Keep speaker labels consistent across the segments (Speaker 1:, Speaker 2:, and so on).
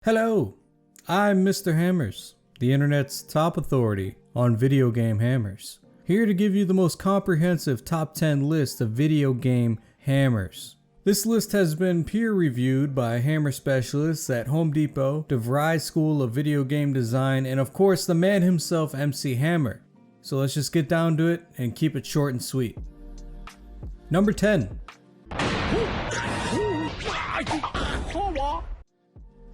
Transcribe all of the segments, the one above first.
Speaker 1: Hello, I'm MrHammers, the internet's top authority on video game hammers, here to give you the most comprehensive top 10 list of video game hammers. This list has been peer reviewed by hammer specialists at Home Depot, DeVry School of Video Game Design, and of course the man himself, McHammers. So let's just get down to it and keep it short and sweet. Number 10.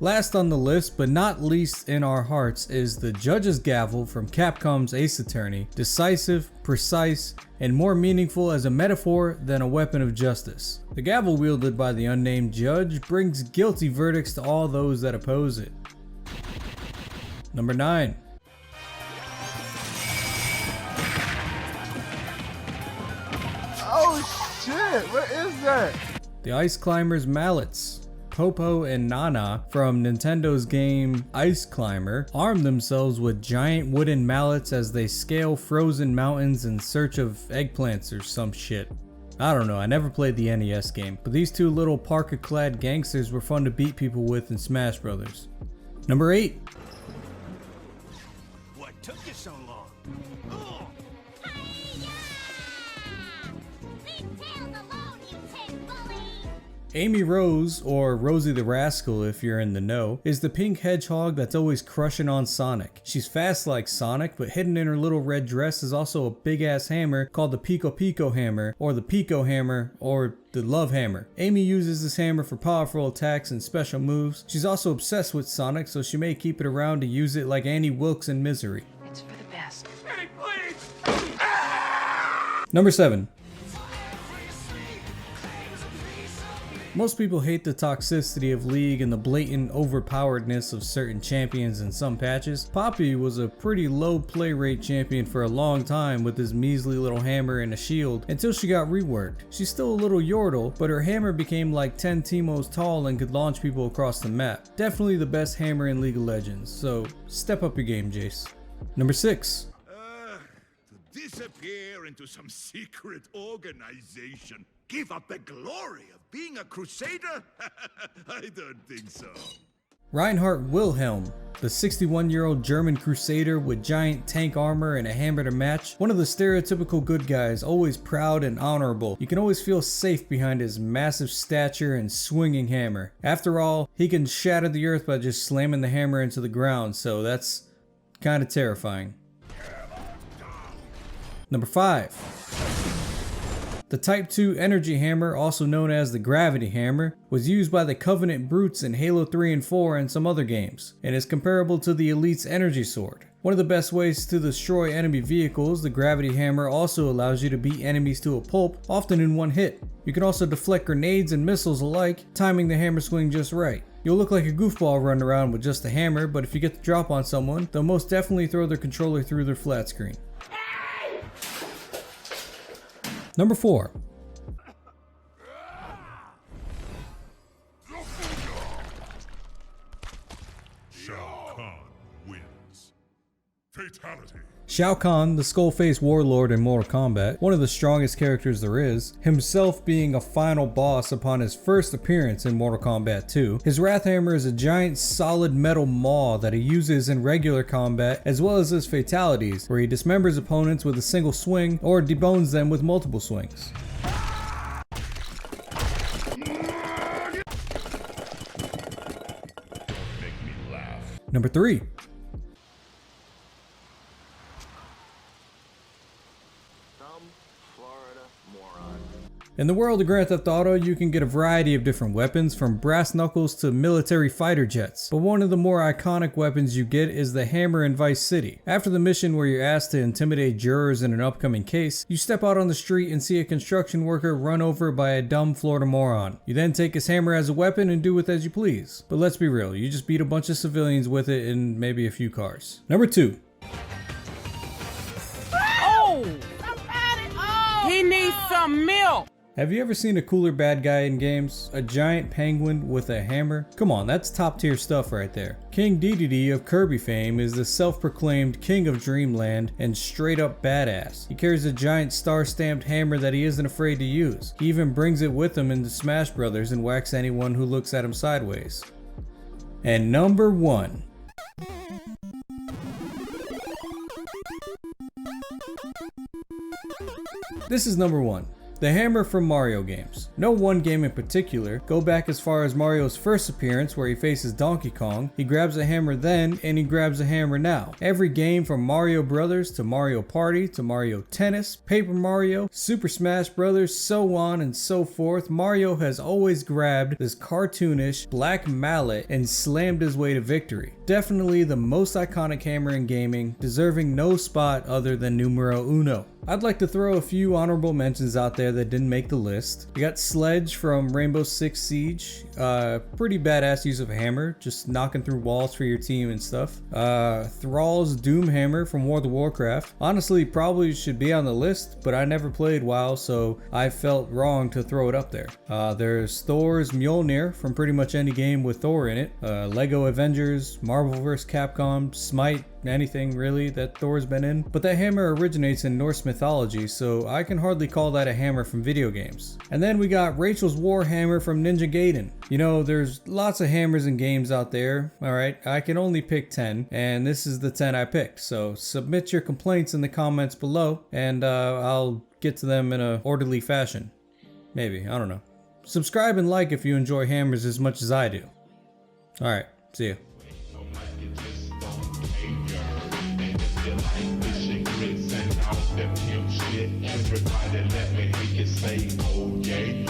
Speaker 1: Last on the list, but not least in our hearts, is the Judges Gavel from Capcom's Ace Attorney. Decisive, precise, and more meaningful as a metaphor than a weapon of justice. The gavel wielded by the unnamed judge brings guilty verdicts to all those that oppose it. Number 9.
Speaker 2: Oh shit, what is that?
Speaker 1: The Ice Climbers mallets. Popo and Nana from Nintendo's game Ice Climber arm themselves with giant wooden mallets as they scale frozen mountains in search of eggplants or some shit. I don't know, I never played the NES game, but these two little parka-clad gangsters were fun to beat people with in Smash Brothers. Number 8.
Speaker 3: What took you so long?
Speaker 1: Amy Rose, or Rosie the Rascal if you're in the know, is the pink hedgehog that's always crushing on Sonic. She's fast like Sonic, but hidden in her little red dress is also a big ass hammer called the Pico Pico hammer, or the Pico hammer, or the Love Hammer. Amy uses this hammer for powerful attacks and special moves. She's also obsessed with Sonic, so she may keep it around to use it like Annie Wilkes in Misery.
Speaker 4: It's for the best.
Speaker 3: Hey, please!
Speaker 1: Number 7. Most people hate the toxicity of League and the blatant overpoweredness of certain champions in some patches. Poppy was a pretty low play rate champion for a long time with his measly little hammer and a shield until she got reworked. She's still a little yordle, but her hammer became like 10 Timos tall and could launch people across the map. Definitely the best hammer in League of Legends, so step up your game, Jace. Number 6.
Speaker 5: To disappear into some secret organization. Give up the glory of being a crusader? I don't think so.
Speaker 1: Reinhardt Wilhelm, the 61-year-old German crusader with giant tank armor and a hammer to match. One of the stereotypical good guys, always proud and honorable. You can always feel safe behind his massive stature and swinging hammer. After all, he can shatter the earth by just slamming the hammer into the ground, so that's kind of terrifying. Number 5. The Type 2 Energy Hammer, also known as the Gravity Hammer, was used by the Covenant Brutes in Halo 3 and 4 and some other games, and is comparable to the Elite's Energy Sword. One of the best ways to destroy enemy vehicles, the Gravity Hammer also allows you to beat enemies to a pulp, often in one hit. You can also deflect grenades and missiles alike, timing the hammer swing just right. You'll look like a goofball running around with just a hammer, but if you get the drop on someone, they'll most definitely throw their controller through their flat screen. Number 4.
Speaker 5: Shao Kahn wins. Fatality.
Speaker 1: Shao Kahn, the skull-faced warlord in Mortal Kombat, one of the strongest characters there is, himself being a final boss upon his first appearance in Mortal Kombat 2. His Wrath Hammer is a giant solid metal maw that he uses in regular combat as well as his fatalities, where he dismembers opponents with a single swing or debones them with multiple swings.
Speaker 5: Make me laugh.
Speaker 1: Number 3. In the world of Grand Theft Auto, you can get a variety of different weapons, from brass knuckles to military fighter jets. But one of the more iconic weapons you get is the hammer in Vice City. After the mission where you're asked to intimidate jurors in an upcoming case, you step out on the street and see a construction worker run over by a dumb Florida moron. You then take his hammer as a weapon and do with as you please. But let's be real, you just beat a bunch of civilians with it and maybe a few cars. Number 2.
Speaker 4: Oh! He needs some milk!
Speaker 1: Have you ever seen a cooler bad guy in games? A giant penguin with a hammer? Come on, that's top tier stuff right there. King Dedede of Kirby fame is the self-proclaimed king of Dreamland and straight up badass. He carries a giant star-stamped hammer that he isn't afraid to use. He even brings it with him into Smash Brothers and whacks anyone who looks at him sideways. And number 1. This is number 1. The hammer from Mario games. No one game in particular. Go back as far as Mario's first appearance where he faces Donkey Kong. He grabs a hammer then, and he grabs a hammer now. Every game from Mario Brothers to Mario Party to Mario Tennis, Paper Mario, Super Smash Brothers, so on and so forth, Mario has always grabbed this cartoonish black mallet and slammed his way to victory. Definitely the most iconic hammer in gaming, deserving no spot other than numero uno. I'd like to throw a few honorable mentions out there that didn't make the list. We got Sledge from Rainbow Six Siege. Pretty badass use of a hammer, just knocking through walls for your team and stuff. Thrall's Doom Hammer from World of Warcraft. Honestly, probably should be on the list, but I never played WoW, so I felt wrong to throw it up there. There's Thor's Mjolnir from pretty much any game with Thor in it. Lego Avengers, Marvel vs. Capcom, Smite, anything really that Thor's been in. But that hammer originates in Norse mythology, so I can hardly call that a hammer from video games. And then we got Rachel's Warhammer from Ninja Gaiden. You know, there's lots of hammers and games out there. Alright, I can only pick 10, and this is the 10 I picked. So submit your complaints in the comments below, and I'll get to them in an orderly fashion. Maybe, I don't know. Subscribe and like if you enjoy hammers as much as I do. Alright, see ya.
Speaker 6: Everybody let me hear you say, oh yeah.